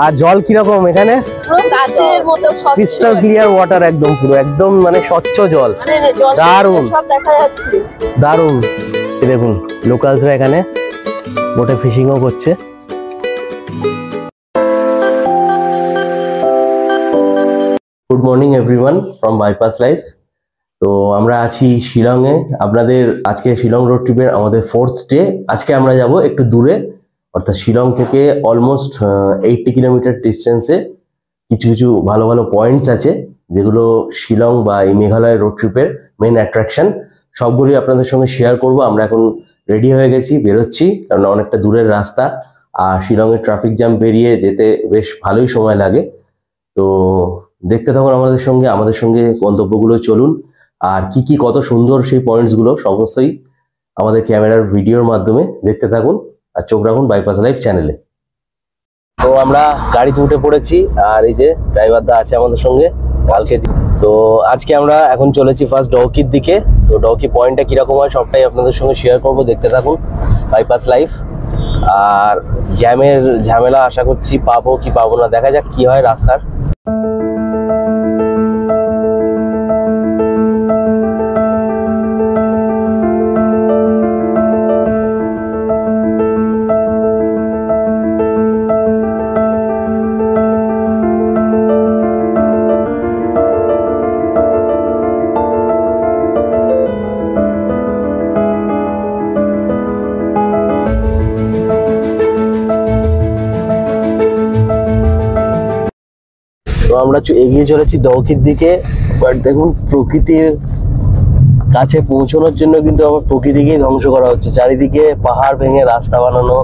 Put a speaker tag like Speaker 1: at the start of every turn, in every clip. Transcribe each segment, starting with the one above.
Speaker 1: আর জল কিরকম এখানে? ক্রিস্টাল ক্লিয়ার ওয়াটার, একদম পুরো একদম মানে স্বচ্ছ জল, দারুণ দারুণ। দেখুন লোকালসরা এখানে বোটে ফিশিংও করছে। Good morning everyone from bypass life. তো আমরা আছি শিলংয়ে। আপনাদের আজকে শিলং রোড ট্রিপের আমাদের 4th ডে। আজকে আমরা যাব একটু দূরে, অর্থাৎ শিলং থেকে অলমোস্ট 80 কিলোমিটার ডিস্টেন্সে কিছু কিছু ভালো ভালো পয়েন্টস আছে, যেগুলো শিলং বা এই মেঘালয় রোড ট্রিপের মেন অ্যাট্রাকশন। সবগুলি আপনাদের সঙ্গে শেয়ার করব। আমরা এখন রেডি হয়ে গেছি, বেরোচ্ছি, কারণ অনেকটা দূরের রাস্তা আর শিলংয়ের ট্রাফিক জ্যাম পেরিয়ে যেতে বেশ ভালোই সময় লাগে। তো দেখতে থাকুন আমাদের সঙ্গে গন্তব্যগুলো চলুন। আর কি কি কত সুন্দর সেই পয়েন্টসগুলো সমস্তই আমাদের ক্যামেরার ভিডিওর মাধ্যমে দেখতে থাকুন আর চোখ রাখুন বাইপাস লাইফ চ্যানেলে। তো আমরা গাড়িতে উঠে পড়েছি আর এই যে ড্রাইভার দা আছে আমাদের সঙ্গে কালকে। তো আজকে আমরা এখন চলেছি ফার্স্ট ডউকির দিকে। তো ডউকি পয়েন্টটা কিরকম হয় সবটাই আপনাদের সঙ্গে শেয়ার করব, দেখতে থাকুন বাইপাস লাইফ। আর জ্যামের ঝামেলা আশা করছি পাবো কি পাবো না, দেখা যাক কি হয় রাস্তার। আমরা এগিয়ে চলেছি ডউকির দিকে। বাট দেখুন প্রকৃতির কাছে পৌঁছানোর জন্য কিন্তু আবার প্রকৃতিকেই ধ্বংস করা হচ্ছে। চারিদিকে পাহাড় ভেঙে রাস্তা বানানো,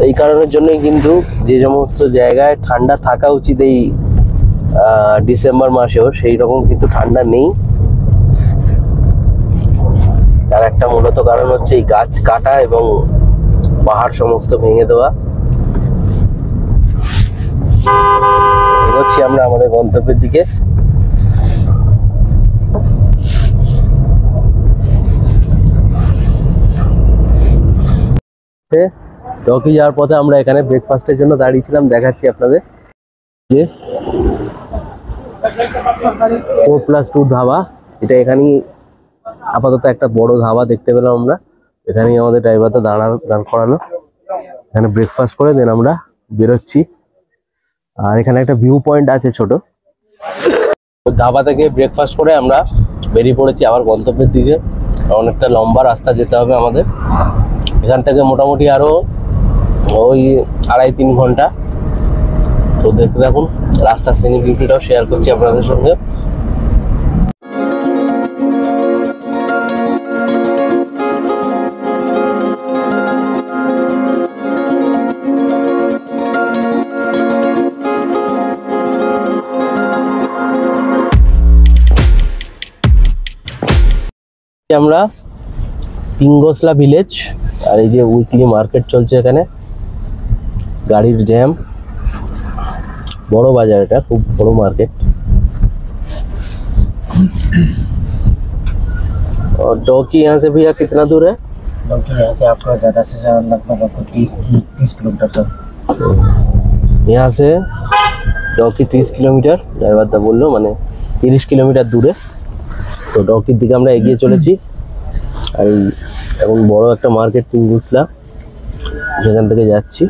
Speaker 1: এই কারণের জন্যই কিন্তু যে সমস্ত জায়গায় ঠান্ডা থাকা উচিত এই ডিসেম্বর মাসেও, সেই রকম কিন্তু ঠান্ডা নেই। তার একটা মূলত কারণ হচ্ছে এই গাছ কাটা এবং পাহাড় সমস্ত ভেঙে দেওয়া। এগোচ্ছি আমরা আমাদের গন্তব্যের দিকে। ডউকি যাওয়ার পথে আমরা এখানে ব্রেকফাস্টের জন্য দাঁড়িয়েছিলাম, দেখাচ্ছি আপনাদের। যে 4+2 ধাবা, এটা এখানেই আপাতত একটা বড় ধাবা দেখতে পেলাম আমরা। এখানেই আমাদের ড্রাইভারটা দাঁড় করালো, এখানে ব্রেকফাস্ট করে দেন আমরা বেরোচ্ছি। আর এখানে একটা ভিউ পয়েন্ট আছে ছোট। ধাবা থেকে ব্রেকফাস্ট করে আমরা বেরিয়ে পড়েছি আবার গন্তব্যের দিকে। অনেকটা লম্বা রাস্তা যেতে হবে আমাদের এখান থেকে, মোটামুটি আরো ওই 2.5-3 ঘন্টা। তো দেখতে থাকুন, রাস্তার সিনিক বিউটিটাও শেয়ার করছি আপনাদের সঙ্গে। আমরা পিঙ্গোসলা ভিলেজ, আর এই যে উইকলি মার্কেট চলছে এখানে, গাড়ির জ্যাম, বড় বাজার, এটা খুব বড় মার্কেট। और डौकी यहाँ से भैया कितना दूर है?
Speaker 2: डौकी यहाँ से आपका ज़्यादा से ज़्यादा लगभग आपको 30 किलोमीटर तक।
Speaker 1: यहाँ से डौकी 30 কিলোমিটার, ড্রাইভার দা বললো, মানে 30 কিলোমিটার দূরে। তো ডউকির দিকে আমরা এগিয়ে চলেছি। আর এখন বড় একটা মার্কেট পিঙ্গোসলা, সেখান থেকে যাচ্ছি।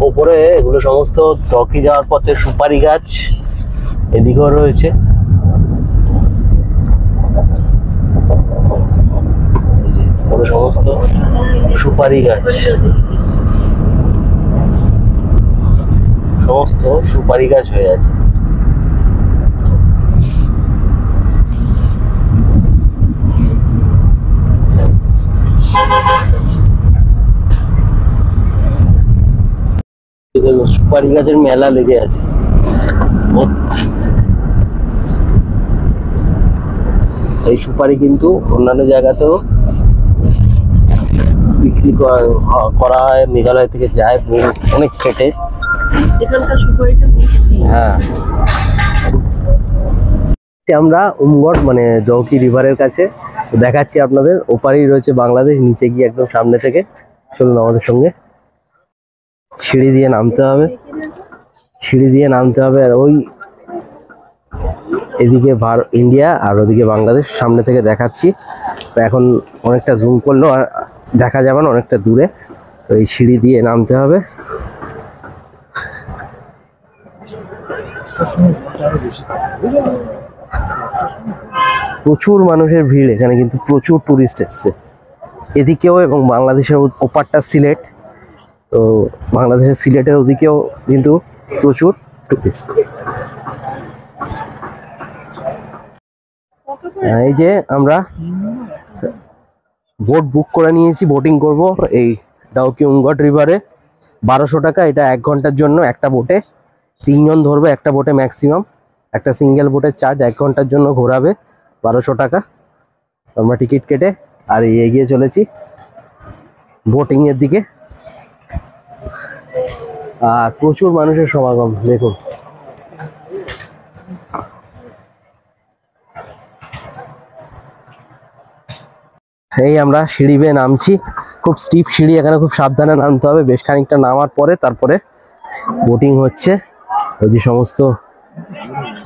Speaker 1: ওপরে এগুলো সমস্ত ডউকি যাওয়ার পথে সুপারি গাছ, এদিকেও রয়েছে। সমস্ত সুপারি গাছ, সমস্ত সুপারি গাছ হয়ে আছে। সুপারি গাছের মেলা লেগে আছে। এই সুপারি কিন্তু অন্যান্য জায়গাতেও বিক্রি করা হয়, মেঘালয় থেকে যায় অনেক স্টেটে। হ্যাঁ, আমরা উমগড় মানে দৌকি রিভারের কাছে দেখাচ্ছি আপনাদের। ওপারেই রয়েছে বাংলাদেশ, নিচে গিয়ে একদম সামনে থেকে। চলুন আমাদের সঙ্গে। সিঁড়ি দিয়ে নামতে হবে, সিঁড়ি দিয়ে নামতে হবে। আর ওই এদিকে ইন্ডিয়া আর ওদিকে বাংলাদেশ সামনে থেকে দেখাচ্ছি। তো এখন অনেকটা জুম করলেও আর দেখা যাবে না, অনেকটা দূরে। তো এই সিঁড়ি দিয়ে নামতে হবে। প্রচুর মানুষের ভিড় এখানে, কিন্তু প্রচুর টুরিস্ট এসছে এদিকেও। এবং বাংলাদেশের ওপারটা সিলেট, তো বাংলাদেশের সিলেটের ওদিকেও কিন্তু প্রচুর টুরিস্ট। এই যে আমরা বোট বুক করে নিয়েছি, বোটিং করব এই ডাউকি উমগড় রিভারে। 1200 টাকা, এটা 1 ঘন্টার জন্য। একটা বোটে 3 জন ধরবে, একটা বোটে ম্যাক্সিমাম। একটা সিঙ্গেল বোটের চার্জ 1 ঘন্টার জন্য ঘোরাবে 1200 টাকা। আমরা টিকিট কেটে আর এগিয়ে চলেছি বোটিং এর দিকে। আর প্রচুর মানুষের সমাগম দেখুন। এই আমরা সিঁড়ি বেয়ে নামছি, খুব স্টিপ সিঁড়ি, এখানে খুব সাবধানে নামতে হবে। বেশ খানিকটা নামার পরে তারপরে বোটিং হচ্ছে। ওই যে সমস্ত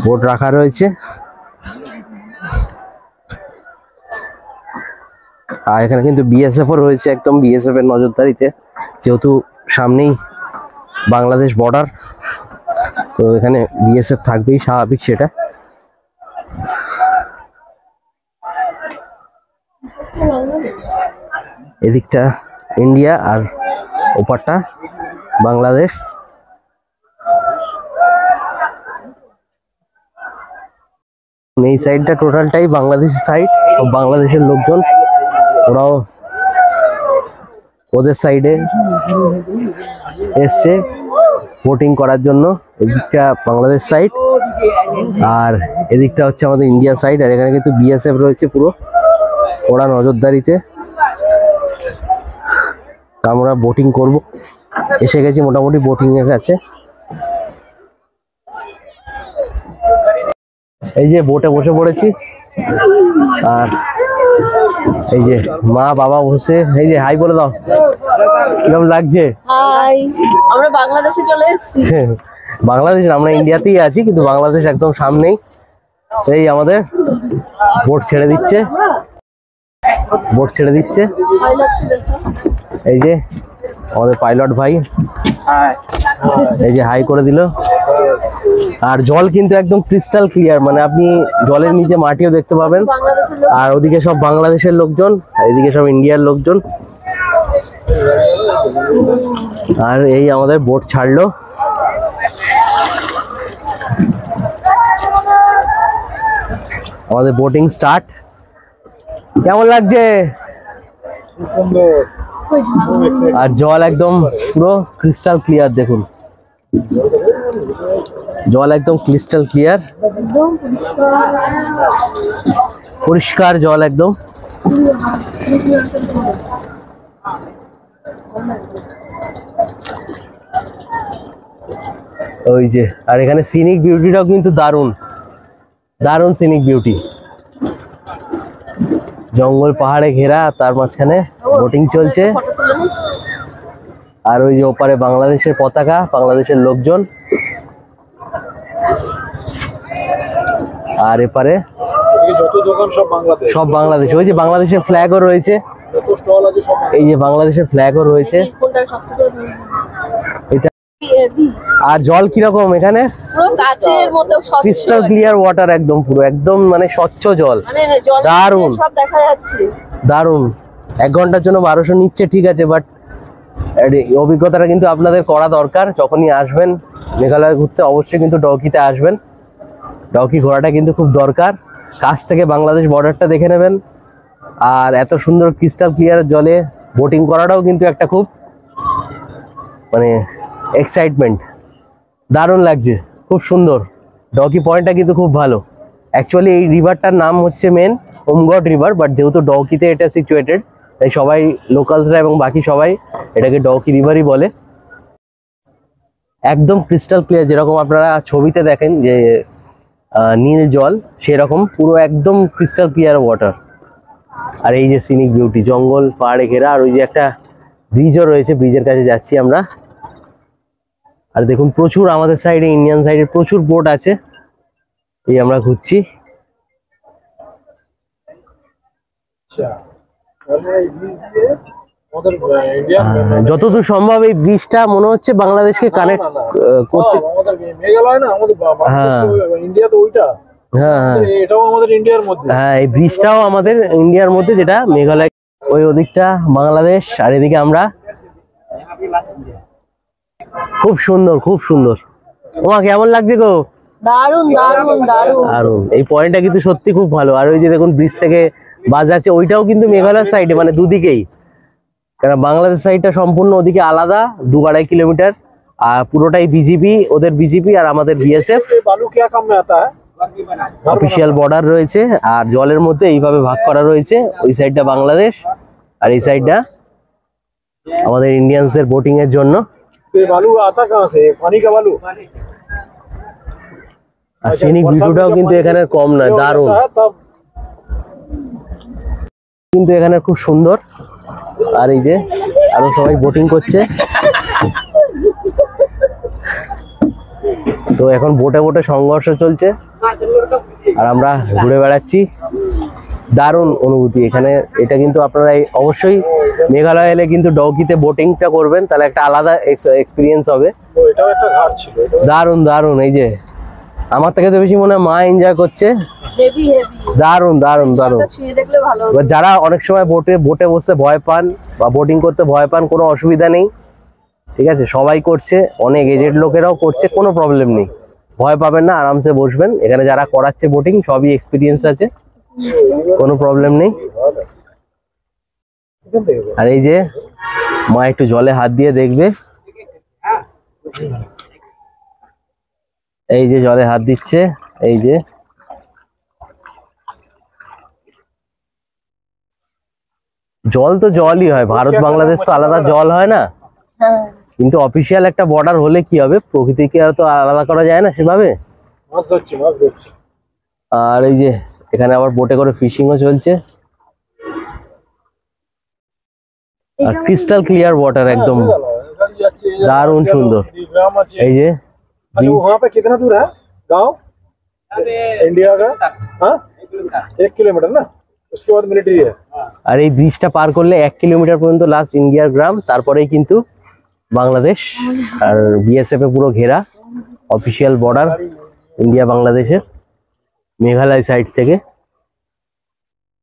Speaker 1: বোট রাখা রয়েছে। আর এখানে কিন্তু বিএসএফও রয়েছে, একদম বিএসএফ এর নজরদারিতে, যেহেতু সামনেই বাংলাদেশ বর্ডার। তো এখানে বিএসএফ থাকবেই, স্বাভাবিক সেটা। এদিকটা ইন্ডিয়া আর ওপারটা বাংলাদেশ। এই সাইডটা টোটালটাই বাংলাদেশি সাইড। সব বাংলাদেশের লোকজন, ওরাও ওদের সাইডে এসছে বোটিং করার জন্য। এদিকটা বাংলাদেশ সাইড আর এদিকটা হচ্ছে আমাদের ইন্ডিয়া সাইড। আর এখানে কিন্তু বিএসএফ রয়েছে পুরো, ওরা নজরদারিতে। আমরা বোটিং করব, এসে গেছি মোটামুটি বোটিং এর কাছে। এই যে বোটে বসে পড়েছি, আর এই যে মা বাবা বসে। এই যে হাই বলে দাও, কিরকম লাগছে?
Speaker 3: হাই, আমরা বাংলাদেশে চলে এসেছি।
Speaker 1: বাংলাদেশ, আমরা ইন্ডিয়াতেই আছি কিন্তু বাংলাদেশ একদম সামনেই। এই আমাদের বোট ছেড়ে দিচ্ছে, বোট ছেড়ে দিচ্ছে। এই যে আমাদের পাইলট ভাই, এই যে হাই করে দিল। আর জল কিন্তু একদম ক্রিস্টাল ক্লিয়ার, মানে আপনি জলের নিচে মাটিও দেখতে পাবেন। আর ওদিকে সব বাংলাদেশের লোকজন, এদিকে সব ইন্ডিয়ার লোকজন। আর এই আমাদের বোট ছাড়লো। আমাদের বোটিং স্টার্ট। কেমন লাগছে? আর জল একদম পুরো ক্রিস্টাল ক্লিয়ার, দেখুন জল একদম ক্রিস্টাল ক্লিয়ার, পরিষ্কার জল একদম। ওই যে, আর এখানে সিনিক বিউটিটাও কিন্তু দারুণ, দারুণ সিনিক বিউটি। জঙ্গল পাহাড়ে ঘেরা, তার মাঝখানে বোটিং চলছে। আর ওই যে ওপারে বাংলাদেশের পতাকা, বাংলাদেশের লোকজন। আর এপারে
Speaker 4: যত দোকান সব বাংলাদেশ,
Speaker 1: সব বাংলাদেশ। ওই যে বাংলাদেশের ফ্ল্যাগও রয়েছে,
Speaker 4: যত স্টল আছে সব।
Speaker 1: এই যে বাংলাদেশের ফ্ল্যাগও রয়েছে। এটা আর জল কিরকম এখানে?
Speaker 3: পুরো কাচের মতো স্বচ্ছ,
Speaker 1: ক্রিস্টাল ক্লিয়ার ওয়াটার, একদম পুরো একদম মানে স্বচ্ছ জল,
Speaker 3: মানে জলের
Speaker 1: দারুণ।
Speaker 3: নিচে সব দেখা যাচ্ছে,
Speaker 1: দারুণ। 1 ঘন্টার জন্য 1200 নিচ্ছে, ঠিক আছে, বাট অভিজ্ঞতাটা কিন্তু আপনাদের করা দরকার। যখনই আসবেন মেঘালয় ঘুরতে, অবশ্যই কিন্তু ডাউকিতে আসবেন। ডাউকি ঘোরাটা কিন্তু খুব দরকার। কাছ থেকে বাংলাদেশ বর্ডারটা দেখে নেবেন। আর এত সুন্দর ক্রিস্টাল ক্লিয়ার জলে বোটিং করাটাও কিন্তু একটা খুব মানে এক্সাইটমেন্ট, দারুণ লাগছে, খুব সুন্দর। ডাউকি পয়েন্টটা কিন্তু খুব ভালো। অ্যাকচুয়ালি এই রিভারটার নাম হচ্ছে মেন উমগড় রিভার, বাট যেহেতু ডাউকিতে এটা সিচুয়েটেড, তাই সবাই লোকালসরা এবং বাকি সবাই এটাকে ডাউকি রিভারই বলে। একদম ক্রিস্টাল ক্লিয়ার, যেরকম আপনারা ছবিতে দেখেন যে নীল জল, সেরকম পুরো একদম ক্রিস্টাল ক্লিয়ার ওয়াটার। আর এই যে সিনিক বিউটি, জঙ্গল পাহাড়ে ঘেরা, আর ওই যে একটা ব্রিজও রয়েছে, ব্রিজের কাছে যাচ্ছি আমরা। আর দেখুন প্রচুর আমাদের সাইডে, ইন্ডিয়ান সাইডে প্রচুর বোট আছে, এই আমরা ঘুরছি।
Speaker 4: আচ্ছা, তাহলে এই বীজ দিয়ে আমাদের ইন্ডিয়ান
Speaker 1: যতদূর সম্ভব এই ব্রিজটা মনে হচ্ছে বাংলাদেশকে কানেক্ট করছে।
Speaker 4: আমাদের মেঘালয় না, আমাদের ইন্ডিয়া তো ওইটা,
Speaker 1: হ্যাঁ হ্যাঁ
Speaker 4: এটাও আমাদের ইন্ডিয়ার মধ্যে।
Speaker 1: হ্যাঁ, এই ব্রিজটাও আমাদের ইন্ডিয়ার মধ্যে, যেটা মেঘালয়। ওই ওদিকটা বাংলাদেশ, আর এদিকে আমরা। খুব সুন্দর, খুব সুন্দর। তোমার কেমন লাগছে গো?
Speaker 3: দারুন দারুন দারুন।
Speaker 1: দারুন, এই পয়েন্টটা কিন্তু সত্যি খুব ভালো। আর ওই যে দেখুন ব্রিজ থেকে বাস যাচ্ছে, ওইটাও কিন্তু মেঘালয়ের সাইডে, মানে দুদিকেই। কারণ বাংলাদেশ সাইডটা সম্পূর্ণ ওদিকে আলাদা, 2-2.5 কিলোমিটার। আর পুরোটাই বিজেপি, ওদের বিজেপি আর আমাদের বিএসএফ।
Speaker 4: বালু क्या काम में आता है?
Speaker 1: অফিসিয়াল বর্ডার রয়েছে, আর জলের মধ্যে এইভাবে ভাগ করা রয়েছে। ওই সাইডটা বাংলাদেশ, আর এই সাইডটা আমাদের ইন্ডিয়ানসদের বোটিং এর জন্য।
Speaker 4: ये बालू आता कहाँ से? पानी का बालू।
Speaker 1: আর সিনিক ভিউটাও কিন্তু এখানে কম নয়, দারুণ।
Speaker 4: तब
Speaker 1: কিন্তু এখানে খুব সুন্দর। আর এই যে আরো সবাই বোটিং করছে। তো এখন বোটে বোটে সংঘর্ষ চলছে, আর আমরা ঘুরে বেড়াচ্ছি। দারুণ অনুভূতি এখানে। এটা কিন্তু আপনারা অবশ্যই মেঘালয় এলে কিন্তু ডউকিতে বোটিংটা করবেন, তাহলে একটা আলাদা এক্সপিরিয়েন্স হবে।
Speaker 4: এটাও একটা ঘাট ছিল।
Speaker 1: দারুণ দারুণ। এই যে আমার থেকে তো বেশি মনে হয় মা এনজয় করছে।
Speaker 3: Heavy heavy.
Speaker 1: দারুণ দারুণ দারুণ।
Speaker 3: ছুঁয়ে দেখলে ভালো হতো।
Speaker 1: এবার যারা অনেক সময় বোটে বসতে ভয় পান বা বোটিং করতে ভয় পান, কোনো অসুবিধা নেই, ঠিক আছে? সবাই করছে, অনেক এজেড লোকেরাও করছে, কোনো প্রবলেম নেই, ভয় পাবেন না, আরামসে বসবেন। এখানে যারা করাচ্ছে বোটিং সবই এক্সপিরিয়েন্স আছে, কোনো প্রবলেম নেই। আর এই যে মা একটু জলে হাত দিয়ে দেখবে, এই যে জলে হাত দিচ্ছে, এই যে জল তো জলই হয়, ভারত বাংলাদেশ তো আলাদা জল হয় না,
Speaker 3: হ্যাঁ।
Speaker 1: কিন্তু অফিসিয়াল একটা বর্ডার হলে কি হবে, প্রকৃতিকে আর তো আলাদা করা যায় না সেভাবে।
Speaker 4: মাছ ধরছি, মাছ ধরছি।
Speaker 1: আর এই যে এখানে আবার বোটে করে ফিশিংও চলছে, আর ক্রিস্টাল ক্লিয়ার ওয়াটার একদম দারুণ সুন্দর।
Speaker 4: ग्राम আছে।
Speaker 1: এই যে
Speaker 4: अच्छा, वो वहाँ पे कितना दूर है गाँव इंडिया का? हाँ, 1 किलोमीटर ना, उसके बाद मिलिट्री है।
Speaker 1: আর এই ব্রিজটা পার করলে 1 কিলোমিটার পর্যন্ত লাস্ট ইন্ডিয়ার গ্রাম, তারপরেই কিন্তু বাংলাদেশ। আর বিএসএফ এ পুরো ঘেরা অফিসিয়াল বর্ডার ইন্ডিয়া বাংলাদেশের, মেঘালয় সাইড থেকে।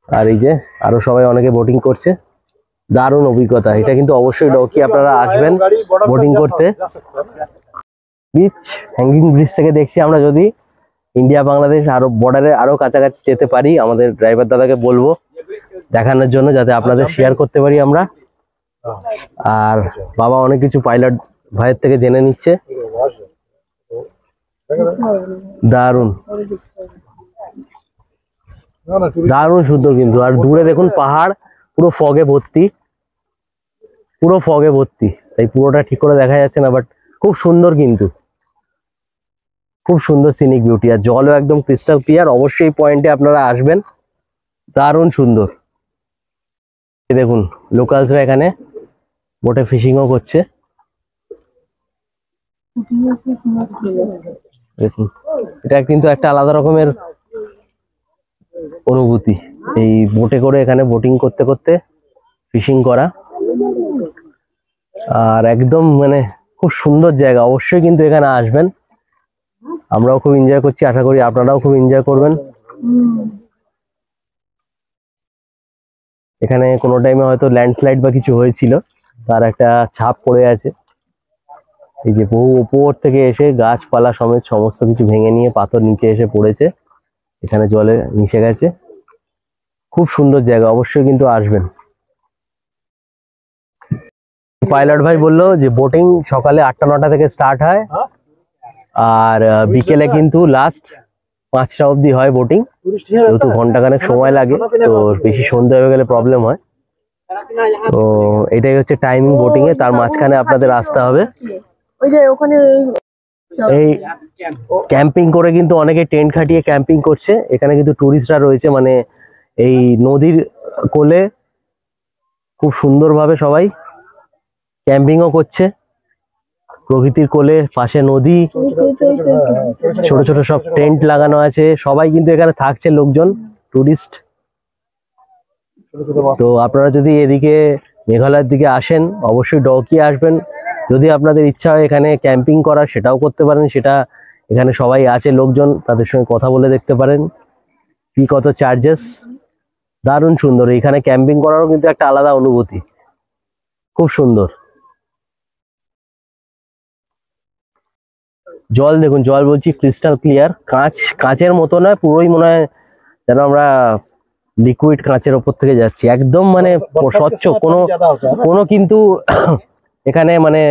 Speaker 1: আর এই যে আরো সবাই অনেকে বোটিং করছে, দারুণ অভিজ্ঞতা। এটা কিন্তু অবশ্যই ডউকি আপনারা আসবেন বোটিং করতে। ব্রিজ, হ্যাঙ্গিং ব্রিজ থেকে দেখছি আমরা যদি ইন্ডিয়া বাংলাদেশ আরো বর্ডারে আরো কাছাকাছি যেতে পারি, আমাদের ড্রাইভার দাদাকে বলবো দেখানোর জন্য, যাতে আপনাদের শেয়ার করতে পারি আমরা। আর বাবা অনেক কিছু পাইলট ভাইয়ের থেকে জেনে নিচ্ছে। দারুণ
Speaker 4: না না,
Speaker 1: দারুণ সুন্দর কিন্তু। আর দূরে দেখুন পাহাড়, পুরো ফগে ভর্তি, পুরো ফগে ভর্তি, তাই পুরোটা ঠিক করে দেখা যাচ্ছে না, বাট খুব সুন্দর, কিন্তু খুব সুন্দর সিনিক বিউটি। আর জলও একদম ক্রিস্টাল ক্লিয়ার। অবশ্যই পয়েন্টে আপনারা আসবেন, দারুণ সুন্দর। এই দেখুন লোকালসরা এখানে বোটে ফিশিংও করছে, দেখুন এটা কিন্তু একটা আলাদা রকমের অনুভূতি, এই বোটে করে এখানে বোটিং করতে করতে ফিশিং করা। আর একদম মানে খুব সুন্দর জায়গা, অবশ্যই কিন্তু এখানে আসবেন। আমরাও খুব এনজয় করছি, আশা করি আপনারাও খুব এনজয় করবেন। এখানে কোনো টাইমে হয়তো ল্যান্ডস্লাইড বা কিছু হয়েছিল, তার একটা ছাপ পড়ে আছে। এই যে বহু উপর থেকে এসে গাছপালা সমেত সমস্ত কিছু ভেঙে নিয়ে পাথর নিচে এসে পড়েছে, এখানে জলে মিশে গেছে। খুব সুন্দর জায়গা, অবশ্যই কিন্তু আসবেন। পাইলট ভাই বললো যে বোটিং সকালে 8টা-9টা থেকে স্টার্ট হয়, আর বিকেলে কিন্তু লাস্ট 5টা অবধি হয় বোটিং। যেহেতু ঘন্টাখানেক সময় লাগে, তো বেশি সন্ধ্যা হয়ে গেলে প্রবলেম হয়। তো এটাই হচ্ছে টাইমিং বোটিং এ, তার মাঝখানে আপনাদের আসতে হবে।
Speaker 3: ওই যে ওখানে
Speaker 1: এই ক্যাম্পিং করে কিন্তু অনেকে টেন্ট খাটিয়ে ক্যাম্পিং করছে। এখানে কিন্তু টুরিস্টরা রয়েছে, মানে এই নদীর কোলে খুব সুন্দরভাবে সবাই ক্যাম্পিংও করছে। প্রকৃতির কোলে, পাশে নদী, ছোট ছোট সব টেন্ট লাগানো আছে। সবাই কিন্তু এখানে থাকছে লোকজন, টুরিস্ট। তো আপনারা যদি এদিকে মেঘালয়ের দিকে আসেন অবশ্যই ডউকি আসবেন। যদি আপনাদের ইচ্ছা হয় এখানে ক্যাম্পিং করা সেটাও করতে পারেন। সেটা এখানে সবাই আছে লোকজন, তাদের সঙ্গে কথা বলে দেখতে পারেন কি কত চার্জেস। দারুণ সুন্দর, এখানে ক্যাম্পিং করারও কিন্তু একটা আলাদা অনুভূতি, খুব সুন্দর। জল দেখুন, জল বলছি ক্রিস্টাল ক্লিয়ার, কাঁচের মতো নয়, পুরোই মনে হয় যেন আমরা লিকুইড কাঁচের ওপর থেকে যাচ্ছি, একদম মানে স্বচ্ছ। কোনো কিন্তু এখানে মানে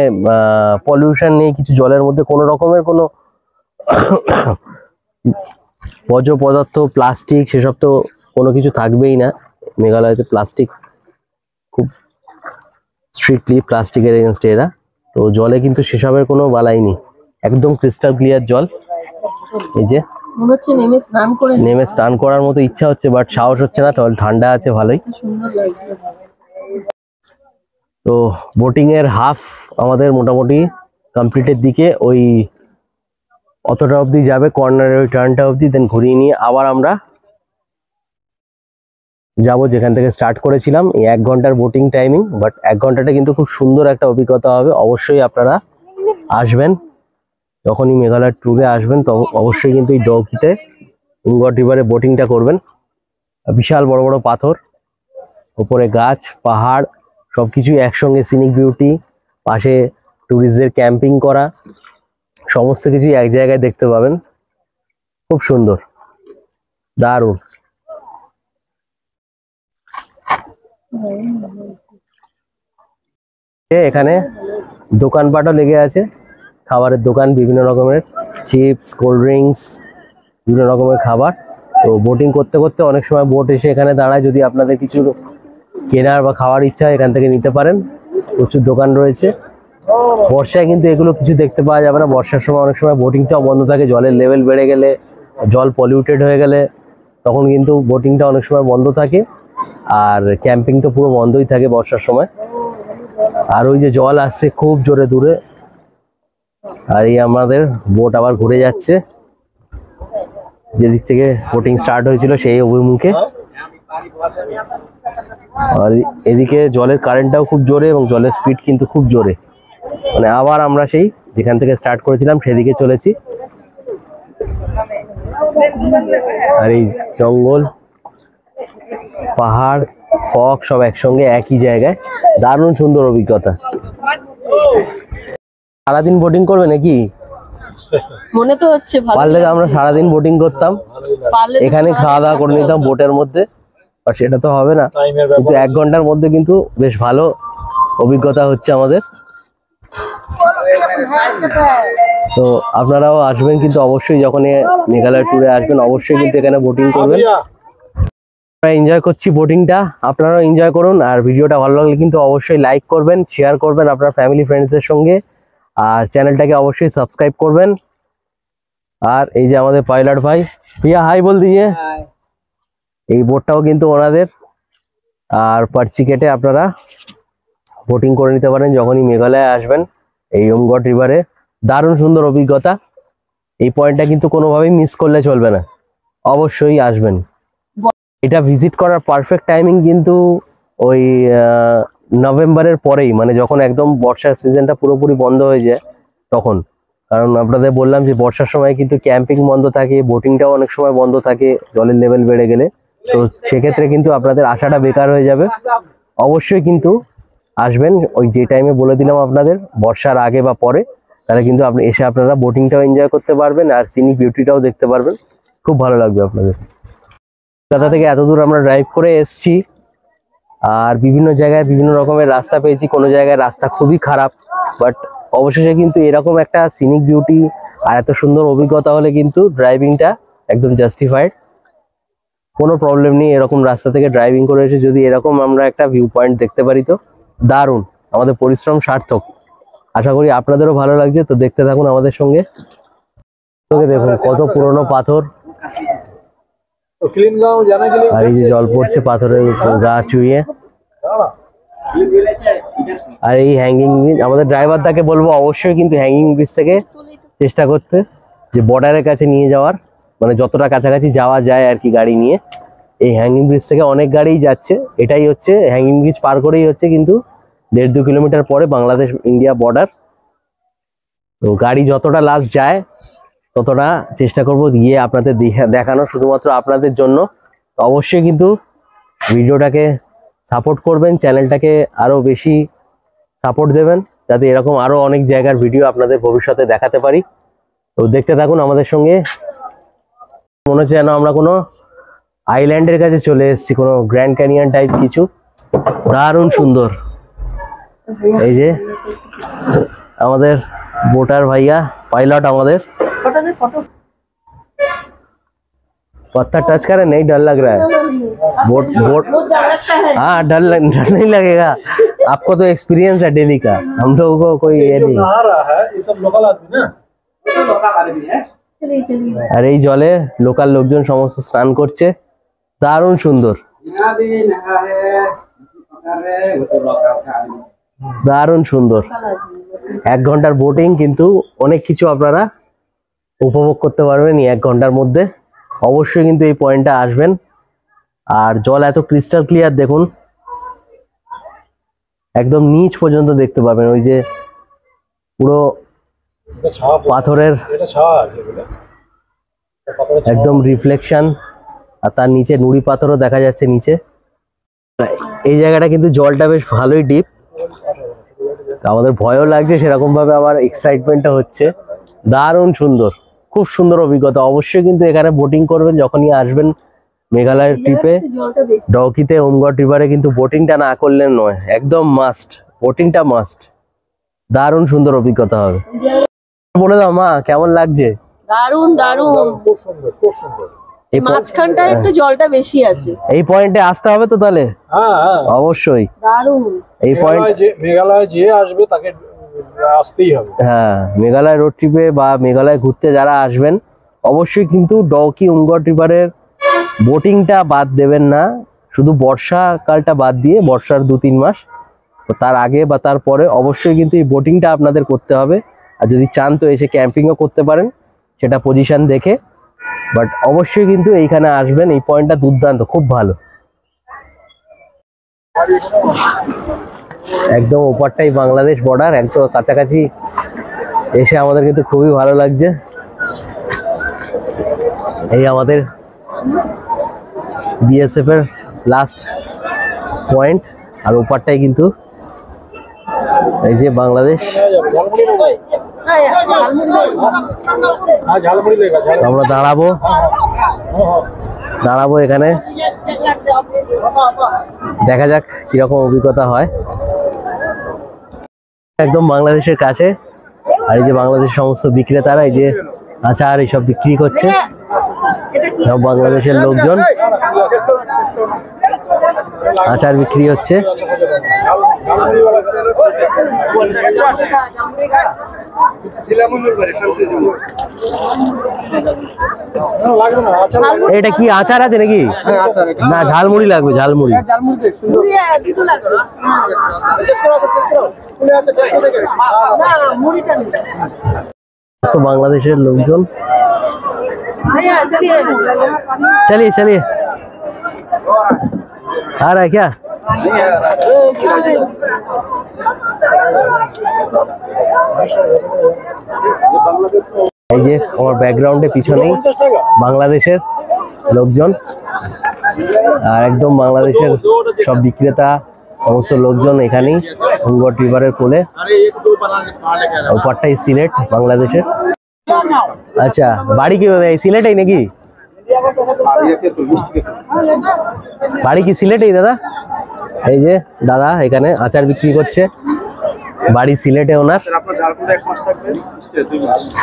Speaker 1: পলিউশন নেই কিছু, জলের মধ্যে কোনো রকমের কোনো বর্জ্য পদার্থ, প্লাস্টিক সেসব তো কোনো কিছু থাকবেই না। মেঘালয়তে প্লাস্টিক খুব স্ট্রিক্টলি প্লাস্টিকের এগেনস্টে এরা। তো জলে কিন্তু সেসবের কোনো বালাই নেই, একদম ক্রিস্টাল ক্লিয়ার জল। এই যে
Speaker 3: মনে হচ্ছে
Speaker 1: নেমে স্নান করার মতো ইচ্ছা হচ্ছে, বাট সাহস হচ্ছে না, ঠান্ডা আছে ভালোই।
Speaker 3: সুন্দর লাগছে।
Speaker 1: তো বোটিং এর হাফ আমাদের মোটামুটি কমপ্লিটের দিকে, ওই অতটা অবধি যাবে, কর্নারের ওই টার্নটা অবধি, দেন ঘুরিয়ে নিয়ে আবার আমরা যাব যেখান থেকে স্টার্ট করেছিলাম। এই 1 ঘন্টার বোটিং টাইমিং, বাট 1 ঘন্টাটা কিন্তু খুব সুন্দর একটা অভিজ্ঞতা হবে। অবশ্যই আপনারা আসবেন, যখনই মেঘালয় ট্যুরে আসবেন তো অবশ্যই কিন্তু এই ডউকিতে উমগট রিভারে বোটিংটা করবেন। বিশাল বড় বড় পাথর, উপরে গাছ, পাহাড়, সবকিছুই একসঙ্গে, সিনিক বিউটি, পাশে টুরিস্টদের ক্যাম্পিং করা, সমস্ত কিছুই এক জায়গায় দেখতে পাবেন। খুব সুন্দর, দারুণ। এখানে দোকানপাটও লেগে আছে, খাবারের দোকান, বিভিন্ন রকমের চিপস, কোল্ড ড্রিঙ্কস, বিভিন্ন রকমের খাবার। তো বোটিং করতে করতে অনেক সময় বোট এসে এখানে দাঁড়ায়, যদি আপনাদের কিছু কেনার বা খাওয়ার ইচ্ছা এখান থেকে নিতে পারেন। প্রচুর দোকান রয়েছে। বর্ষায় কিন্তু এগুলো কিছু দেখতে পাওয়া যাবে না, বর্ষার সময় অনেক সময় বোটিংটাও বন্ধ থাকে, জলের লেভেল বেড়ে গেলে, জল পলিউটেড হয়ে গেলে তখন কিন্তু বোটিংটা অনেক সময় বন্ধ থাকে, আর ক্যাম্পিং তো পুরো বন্ধই থাকে বর্ষার সময়। আর ওই যে জল আসছে খুব জোরে দূরে, আর এই আমাদের বোট আবার ঘুরে যাচ্ছে যেদিক থেকে বোটিং স্টার্ট হয়েছিল সেই অভিমুখে। আর এদিকে জলের কারেন্টটাও খুব জোরে এবং জলের স্পিড কিন্তু খুব জোরে, মানে আবার আমরা সেই যেখান থেকে স্টার্ট করেছিলাম সেদিকে চলেছি। আর এই জঙ্গল, পাহাড়, ফগ সব একসঙ্গে একই জায়গায়, দারুণ সুন্দর অভিজ্ঞতা। সারাদিন বোটিং করবে নাকি?
Speaker 3: মনে তো হচ্ছে ভালো
Speaker 1: পারলে আমরা সারাদিন বোটিং করতাম,
Speaker 3: পারলে
Speaker 1: এখানে খাওয়া দাওয়া করে নিতাম বোটের মধ্যে, আর সেটা তো হবে না। কিন্তু 1 ঘন্টার মধ্যে কিন্তু বেশ ভালো অভিজ্ঞতা হচ্ছে আমাদের। তো আপনারাও আসবেন কিন্তু অবশ্যই, যখন মেঘালয় ট্যুরে আসবেন অবশ্যই কিন্তু এখানে বোটিং করবেন। আমরা এনজয় করছি বোটিংটা, আপনারাও এনজয় করুন। আর ভিডিওটা ভালো লাগলে কিন্তু অবশ্যই লাইক করবেন, শেয়ার করবেন আপনার ফ্যামিলি ফ্রেন্ডসদের সঙ্গে, আর চ্যানেলটাকে অবশ্যই সাবস্ক্রাইব করবেন। আর এই যে আমাদের পাইলট ভাই, প্রিয়া হাই বল দিয়ে, এই বোটটাও কিন্তু ওনাদের। আর পার্চি কেটে আপনারা বোটিং করে নিতে পারেন যখনই মেঘালয়ে আসবেন এই উমগট রিভারে। দারুণ সুন্দর অভিজ্ঞতা, এই পয়েন্টটা কিন্তু কোনোভাবেই মিস করলে চলবে না, অবশ্যই আসবেন। এটা ভিজিট করার পারফেক্ট টাইমিং কিন্তু ওই নভেম্বরের পরেই, মানে যখন একদম বর্ষার সিজনটা পুরোপুরি বন্ধ হয়ে যায় তখন। কারণ আপনাদের বললাম যে বর্ষার সময় কিন্তু ক্যাম্পিং বন্ধ থাকে, বোটিংটাও অনেক সময় বন্ধ থাকে জলের লেভেল বেড়ে গেলে। তো সেক্ষেত্রে কিন্তু আপনাদের আশাটা বেকার হয়ে যাবে। অবশ্যই কিন্তু আসবেন ওই যে টাইমে বলে দিলাম আপনাদের, বর্ষার আগে বা পরে, তাহলে কিন্তু আপনি এসে আপনারা বোটিংটাও এনজয় করতে পারবেন আর সিনিক বিউটিটাও দেখতে পারবেন, খুব ভালো লাগবে আপনাদের। কলকাতা থেকে এত দূর আমরা ড্রাইভ করে এসেছি, আর বিভিন্ন জায়গায় বিভিন্ন রকমের রাস্তা পেয়েছি, কোনো জায়গায় রাস্তা খুবই খারাপ, বাট অবশেষে কিন্তু এরকম একটা সিনিক বিউটি আর এত সুন্দর অভিজ্ঞতা হলে কিন্তু ড্রাইভিংটা একদম জাস্টিফাইড, কোনো প্রবলেম নেই। এরকম রাস্তা থেকে ড্রাইভিং করে এসে যদি এরকম আমরা একটা ভিউ পয়েন্ট দেখতে পারি তো দারুণ, আমাদের পরিশ্রম সার্থক। আশা করি আপনাদেরও ভালো লাগছে। তো দেখতে থাকুন আমাদের সঙ্গে। দেখুন কত পুরনো পাথর,
Speaker 4: तो क्लीन गांव जाने के लिए
Speaker 1: আর এই যে জল পড়ছে পাথরের উপর গা চুইয়ে। আর এই হ্যাঙ্গিং ব্রিজ, আমাদের ড্রাইভার দাকে বলবো অবশ্যই কিন্তু হ্যাঙ্গিং ব্রিজ থেকে চেষ্টা করতে, যে বর্ডারের কাছে নিয়ে যাওয়ার, মানে যতটা কাছাকাছি যাওয়া যায় আর কি গাড়ি নিয়ে। এই হ্যাঙ্গিং ব্রিজ থেকে অনেক গাড়িই যাচ্ছে, এটাই হচ্ছে হ্যাঙ্গিং ব্রিজ পার করেই হচ্ছে কিন্তু 1.5-2 কিলোমিটার পরে বাংলাদেশ ইন্ডিয়া বর্ডার। তো গাড়ি যতটা লাস্ট যায় ততটা চেষ্টা করব গিয়ে আপনাদের দেখানো, শুধুমাত্র আপনাদের জন্য। তো অবশ্যই কিন্তু ভিডিওটাকে সাপোর্ট করবেন, চ্যানেলটাকে আরো বেশি সাপোর্ট দেবেন, যাতে এরকম আরো অনেক জায়গার ভিডিও আপনাদের ভবিষ্যতে দেখাতে পারি। তো দেখতে থাকুন আমাদের সঙ্গে। মনে হচ্ছে যেন আমরা কোনো আইল্যান্ডের কাছে চলে এসেছি, কোনো গ্র্যান্ড ক্যানিয়ন টাইপ কিছু। দারুণ সুন্দর। এই যে আমাদের বোটার ভাইয়া, পাইলট আমাদের। पत्थर टच करे नहीं डर लग रहा है? बोट बोट हाँ डर नहीं लगेगा। आपको तो एक्सपीरियंस है डेली का, हम लोगों को कोई ये नहीं।
Speaker 4: नहा रहा है ये सब लोकल आदमी ना,
Speaker 1: আর এই জলে লোকাল লোকজন সমস্ত স্নান করছে, দারুণ সুন্দর, দারুণ সুন্দর। 1 ঘন্টার বোটিং, কিন্তু অনেক কিছু আপনারা উপভোগ করতে পারবেন এই 1 ঘন্টার মধ্যে। অবশ্যই কিন্তু এই পয়েন্টটা আসবেন। আর জল এত ক্রিস্টাল ক্লিয়ার, দেখুন একদম নিচ পর্যন্ত দেখতে পাবেন, ওই যে পুরো
Speaker 4: এটা ছাওয়া
Speaker 1: পাথরের
Speaker 4: এটা ছাওয়া আছে বলে পাথরের
Speaker 1: একদম রিফ্লেকশন, আর তার নিচে নুড়ি পাথরও দেখা যাচ্ছে নিচে। এই জায়গাটা কিন্তু জলটা বেশ ভালোই ডিপ, আমাদের ভয়ও লাগছে সেরকম ভাবে, আবার এক্সাইটমেন্টটা হচ্ছে। দারুণ সুন্দর, খুব সুন্দর অভিজ্ঞতা। অবশ্যই কিন্তু এখানে বোটিং করবেন যখনই আসবেন মেঘালয়ের ট্রিপে। ডাউকিতে ওমগড় রিভারে কিন্তু বোটিংটা না করলে নয়, একদম মাস্ট, বোটিংটা মাস্ট। দারুণ সুন্দর অভিজ্ঞতা হবে। বলে দাও মা, কেমন লাগছে?
Speaker 3: দারুন দারুন।
Speaker 4: খুব সুন্দর, খুব সুন্দর।
Speaker 1: এই
Speaker 3: মাঝখানটায় একটু জলটা বেশি আছে।
Speaker 1: এই পয়েন্টে আসতে হবে তো তাহলে?
Speaker 4: হ্যাঁ হ্যাঁ,
Speaker 1: অবশ্যই
Speaker 3: দারুন।
Speaker 1: এই পয়েন্ট,
Speaker 4: মেঘালয় যে আসবে তাকে আসতেই হবে।
Speaker 1: হ্যাঁ মেঘালয় রোড ট্রিপে বা মেঘালয় ঘুরতে যারা আসবেন অবশ্যই কিন্তু ডাউকি ওমগড় রিভারের বোটিংটা বাদ দেবেন না। শুধু বর্ষাকালটা বাদ দিয়ে, বর্ষার 2-3 মাস, তো তার আগে বা তার পরে অবশ্যই কিন্তু এই বোটিংটা আপনাদের করতে হবে। আর যদি চান তো এসে ক্যাম্পিংও করতে পারেন, সেটা পজিশন দেখে। বাট অবশ্যই কিন্তু এইখানে আসবেন, এই পয়েন্টটা দুর্দান্ত, খুব ভালো। একদম ওপারটাই বাংলাদেশ বর্ডার, একদম কাছাকাছি এসে আমাদের কিন্তু খুবই ভালো লাগছে। এই আমাদের বিএসএফ এর লাস্ট পয়েন্ট, আর ওপারটাই কিন্তু এই যে বাংলাদেশ।
Speaker 4: हाँ झालमुड़ी लेगा झाल
Speaker 1: আমরা দাঁড়াবো এখানে, দেখা যাক কিরকম অভিজ্ঞতা হয়। একদম বাংলাদেশের কাছে, আর এই যে বাংলাদেশের সমস্ত বিক্রেতারা এই যে আচার এইসব বিক্রি করছে, সব বাংলাদেশের লোকজন, আচার বিক্রি হচ্ছে।
Speaker 4: झालमुड़ी वाला अच्छा
Speaker 1: এটা কি আচার আছে নাকি? না ঝালমুড়ি লাগবে, ঝালমুড়ি। তো বাংলাদেশের লোকজন, চলিয়ে চলিয়ে आ रहा है क्या? এই যে আমার ব্যাকগ্রাউন্ডে পিছনেই বাংলাদেশের লোকজন, আর একদম বাংলাদেশের সব বিক্রেতা সমস্ত লোকজন এখানেই ওমগড় রিভারের কোলে। ওপারটাই সিলেট বাংলাদেশের। আচ্ছা বাড়ি কি সিলেটেই নাকি? বাড়ি কি সিলেটেই দাদা? এই যে দাদা এখানে আচার বিক্রি করছে, বাড়ি সিলেটে ওনার।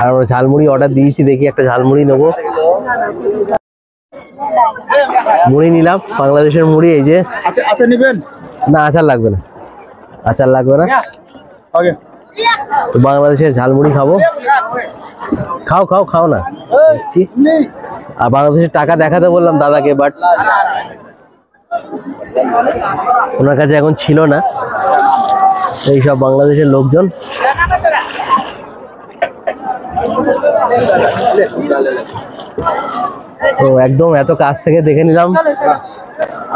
Speaker 1: আর আমরা ঝালমুড়ি অর্ডার দিয়েছি, দেখি একটা ঝালমুড়ি নেবো। মুড়ি নিলাম, বাংলাদেশের মুড়ি। এই যে
Speaker 4: अच्छा निबेन
Speaker 1: না আচার লাগবে না, আচার লাগবে না। তো বাংলাদেশের ঝালমুড়ি খাবো। খাও খাও খাও না, দেখছি। আর বাংলাদেশের টাকা দেখাতে বললাম দাদাকে, বাট ওনার কাছে এখন ছিল না। এই সব বাংলাদেশের লোকজন। তো একদম এত কাছ থেকে দেখে নিলাম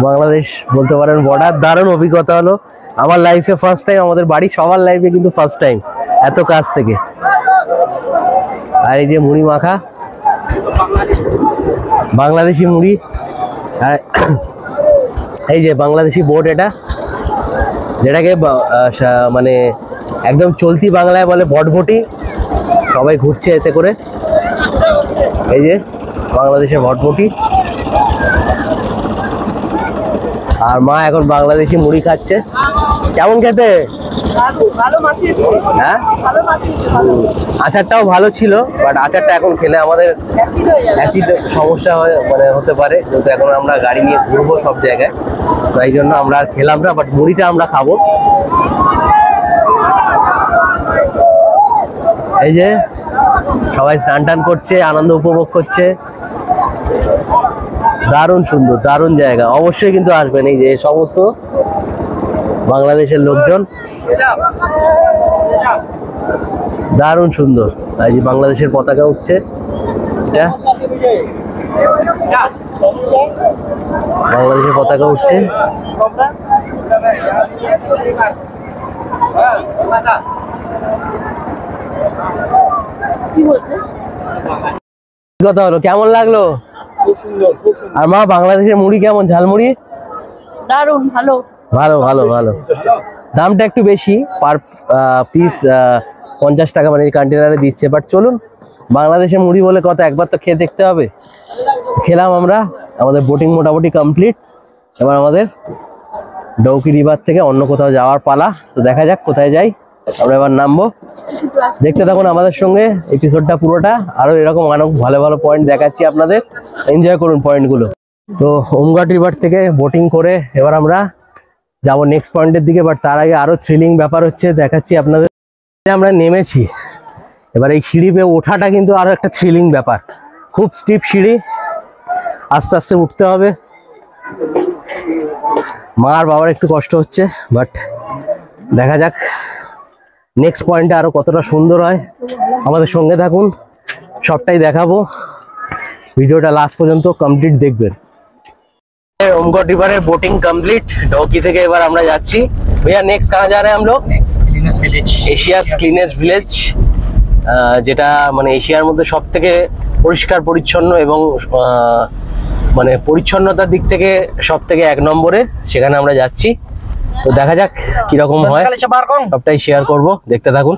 Speaker 1: বাংলাদেশ, বলতে পারেন বর্ডার। দারুণ অভিজ্ঞতা হলো আমার লাইফে, ফার্স্ট টাইম, আমাদের বাড়ি সবার লাইফে কিন্তু ফার্স্ট টাইম এত কাছ থেকে। আর এই যে মুড়ি মাখা, বাংলাদেশি মুড়ি, আর এই যে বাংলাদেশি বোট, এটা যেটাকে মানে একদম চলতি বাংলায় বলে ভটভটি। সবাই ঘুরছে এতে করে। এই যে বাংলাদেশের ভটভটি। আর মা এখন বাংলাদেশি মুড়ি খাচ্ছে। কেমন খেতে? হ্যাঁ, আচারটাও ভালো ছিল, বাট আচারটা এখন খেলে আমাদের অ্যাসিড সমস্যা মানে হতে পারে, যেহেতু এখন আমরা গাড়ি নিয়ে ঘুরবো সব জায়গায়। তো এই জন্য আমরা খেলাম না, বাট মুড়িটা আমরা খাবো। এই যে সবাই স্নান টান করছে, আনন্দ উপভোগ করছে। দারুণ সুন্দর, দারুণ জায়গা। অবশ্যই কিন্তু আসবেন। এই যে সমস্ত বাংলাদেশের লোকজন, দারুণ সুন্দর। এই যে বাংলাদেশের পতাকা উঠছে, এটা বাংলাদেশের পতাকা উঠছে। কথা হলো, কেমন লাগলো?
Speaker 4: খুব সুন্দর, খুব সুন্দর।
Speaker 1: আর মা বাংলাদেশের মুড়ি কেমন? ঝালমুড়ি
Speaker 3: দারুন, ভালো
Speaker 1: ভালো ভালো ভালো। দামটা একটু বেশি, পার পিস 50 টাকা, মানে এই কন্টেনারে দিচ্ছে। বাট চলুন, বাংলাদেশের মুড়ি বলে কথা, একবার তো খেয়ে দেখতে হবে। খেলাম আমরা, আমাদের বোটিং মোটামুটি কমপ্লিট। এবার আমাদের ডৌকি রিভার থেকে অন্য কোথাও যাওয়ার পালা। তো দেখা যাক কোথায় যাই। আমরা এবার নামবো। দেখতে থাকুন আমাদের সঙ্গে এপিসোডটা পুরোটা। আরো এরকম অনেক ভালো ভালো পয়েন্ট দেখাচ্ছি আপনাদের, এনজয় করুন পয়েন্টগুলো। তো ওমঘাট রিভার থেকে বোটিং করে এবার আমরা যাবো নেক্সট পয়েন্টের দিকে। বাট তার আগে আরো থ্রিলিং ব্যাপার হচ্ছে, দেখাচ্ছি আপনাদের। আমরা নেমেছি, এবার এই সিঁড়ি বেয়ে ওঠাটা কিন্তু আরো একটা থ্রিলিং ব্যাপার। খুব স্টিপ সিঁড়ি, আস্তে আস্তে উঠতে হবে। মা আর বাবার একটু কষ্ট হচ্ছে, বাট দেখা যাক নেক্সট পয়েন্টে আরো কতটা সুন্দর হয়। আমাদের সঙ্গে থাকুন, সবটাই দেখাবো। ভিডিওটা লাস্ট পর্যন্ত কমপ্লিট দেখবেন। ओमगढ़ रिवर है बोटिंग कंप्लीट। डोकी থেকে এবার আমরা যাচ্ছি। भैया नेक्स्ट कहाँ जा रहे हैं हम लोग?
Speaker 2: Cleanest village,
Speaker 1: Asia's cleanest village, যেটা মানে এশিয়ার মধ্যে সবথেকে পরিষ্কার পরিচ্ছন্ন এবং মানে পরিচ্ছন্নতার দিক থেকে সবথেকে 1 নম্বরে। সেখানে আমরা যাচ্ছি। তো দেখা যাক কিরকম হয়, সবটাই শেয়ার করব, দেখতে থাকুন।